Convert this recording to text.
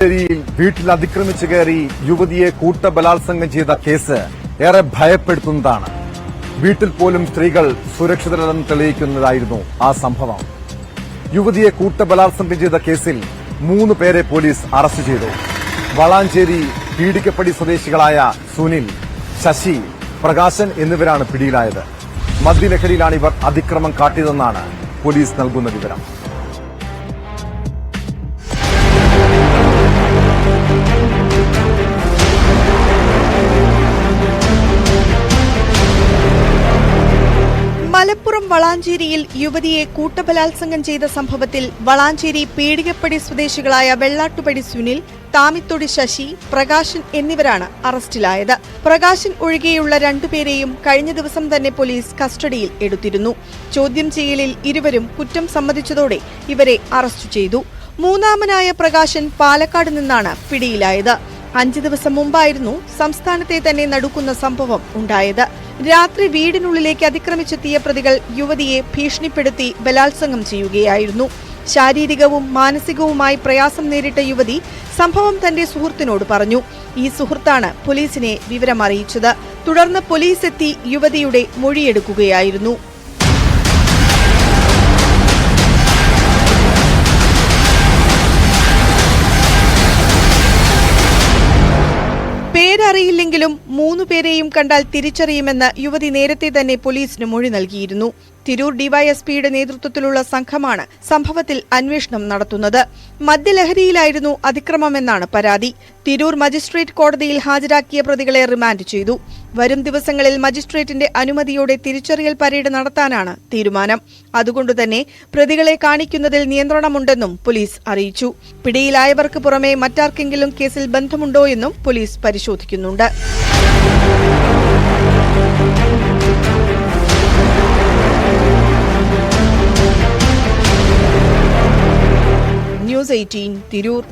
വീട്ടിൽ അതിക്രമിച്ചു കയറി യുവതിയെ കൂട്ടബലാത്സംഗം ചെയ്ത കേസ് ഏറെ ഭയപ്പെടുത്തുന്നതാണ്. വീട്ടിൽ പോലും സ്ത്രീകൾ സുരക്ഷിതരെന്ന് തെളിയിക്കുന്നതായിരുന്നു ആ സംഭവം. യുവതിയെ കൂട്ടബലാത്സംഗം ചെയ്ത കേസിൽ 3 പേരെ പോലീസ് അറസ്റ്റ് ചെയ്തു. വളാഞ്ചേരി പീടികപ്പടി സ്വദേശികളായ സുനിൽ, ശശി, പ്രകാശൻ എന്നിവരാണ് പിടിയിലായത്. മദ്യലഹരിയിലാണ് ഇവർ അതിക്രമം കാട്ടിയതെന്നാണ് പോലീസ് നൽകുന്ന വിവരം. മലപ്പുറം വളാഞ്ചേരിയിൽ യുവതിയെ കൂട്ടബലാത്സംഗം ചെയ്ത സംഭവത്തിൽ വളാഞ്ചേരി പീടികപ്പടി സ്വദേശികളായ വെള്ളാട്ടുപടി സുനിൽ, താമിത്തൊടി ശശി, പ്രകാശൻ എന്നിവരാണ് അറസ്റ്റിലായത്. പ്രകാശൻ ഒഴികെയുള്ള 2 പേരെയും കഴിഞ്ഞ ദിവസം തന്നെ പോലീസ് കസ്റ്റഡിയിൽ എടുത്തിരുന്നു. ചോദ്യം ചെയ്യലിൽ ഇരുവരും കുറ്റം സമ്മതിച്ചതോടെ ഇവരെ അറസ്റ്റ് ചെയ്തു. മൂന്നാമനായ പ്രകാശൻ പാലക്കാട് നിന്നാണ് പിടിയിലായത്. 5 ദിവസം മുമ്പായിരുന്നു സംസ്ഥാനത്തെ തന്നെ നടുക്കുന്ന സംഭവം ഉണ്ടായത്. രാത്രി വീടിനുള്ളിലേക്ക് അതിക്രമിച്ചെത്തിയ പ്രതികൾ യുവതിയെ ഭീഷണിപ്പെടുത്തി ബലാത്സംഗം ചെയ്യുകയായിരുന്നു. ശാരീരികവും മാനസികവുമായി പ്രയാസം നേരിട്ട യുവതി സംഭവം തന്റെ സുഹൃത്തിനോട് പറഞ്ഞു. ഈ സുഹൃത്താണ് പോലീസിനെ വിവരമറിയിച്ചത്. തുടർന്ന് പോലീസ് എത്തി യുവതിയുടെ മൊഴിയെടുക്കുകയായിരുന്നു. പേരറിയില്ലെങ്കിലും 3 പേരെയും കണ്ടാൽ തിരിച്ചറിയുമെന്ന് യുവതി നേരത്തെ തന്നെ പോലീസിന് മൊഴി നൽകിയിരുന്നു. തിരൂർ ഡിവൈഎസ്പിയുടെ നേതൃത്വത്തിലുള്ള സംഘമാണ് സംഭവത്തിൽ അന്വേഷണം നടത്തുന്നത്. മദ്യലഹരിയിലായിരുന്നു അതിക്രമമെന്നാണ് പരാതി. തിരൂർ മജിസ്ട്രേറ്റ് കോടതിയിൽ ഹാജരാക്കിയ പ്രതികളെ റിമാൻഡ് ചെയ്തു. വരും ദിവസങ്ങളിൽ മജിസ്ട്രേറ്റിന്റെ അനുമതിയോടെ തിരിച്ചറിയൽ പരേഡ് നടത്താനാണ് തീരുമാനം. അതുകൊണ്ടുതന്നെ പ്രതികളെ കാണിക്കുന്നതിൽ നിയന്ത്രണമുണ്ടെന്നും പോലീസ് അറിയിച്ചു. പിടിയിലായവർക്ക് പുറമെ മറ്റാർക്കെങ്കിലും കേസിൽ ബന്ധമുണ്ടോയെന്നും പോലീസ് പരിശോധിക്കുന്നുണ്ട്. News 18 തിരൂർ.